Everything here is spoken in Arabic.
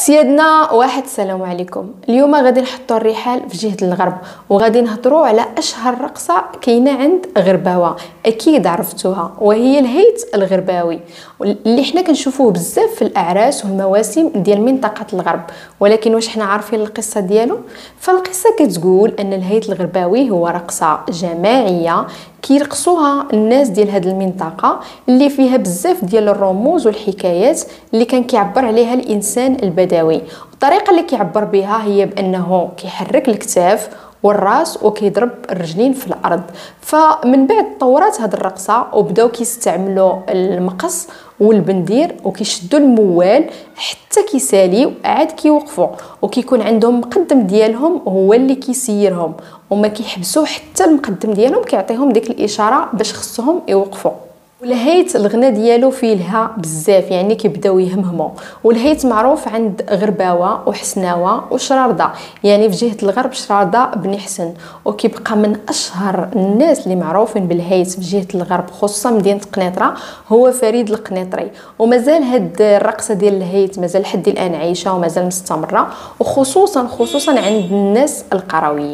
سيادنا واحد، السلام عليكم. اليوم غادي نحطوا الرحال في جهه الغرب وغادي نهضروا على اشهر رقصه كاينه عند غرباوه. اكيد عرفتوها، وهي الهيت الغرباوي اللي حنا كنشوفوه بزاف في الاعراس والمواسم ديال منطقه الغرب. ولكن واش حنا عارفين القصه ديالو؟ فالقصه كتقول ان الهيت الغرباوي هو رقصه جماعيه كيرقصوها الناس ديال هذه المنطقه اللي فيها بزاف ديال الرموز والحكايات اللي كان كيعبر عليها الانسان البدوي. الطريقه اللي كيعبر بها هي بانه كيحرك الكتاف والراس وكيضرب الرجلين في الارض. فمن بعد طورات هذه الرقصه وبداو كيستعملوا المقص والبندير وكيشدوا الموال حتى كيساليو عاد كيوقفوا، وكيكون عندهم مقدم ديالهم هو اللي كيسيرهم، وما كيحبسوا حتى المقدم ديالهم كيعطيهم ديك الاشاره باش خصهم يوقفوا. والهيت الغنى ديالو فيه لها بزاف، يعني كيبداو يهمهموا. والهيت معروف عند غرباوه وحسناوه وشرارده، يعني في جهه الغرب شرارده بن حسن. وكيبقى من اشهر الناس اللي معروفين بالهيت في جهه الغرب خصوصا مدينه قنيطره هو فريد القنيطري. ومازال هاد الرقصه ديال الهيت مازال لحد الان عايشه ومازال مستمره، وخصوصا عند الناس القرويين.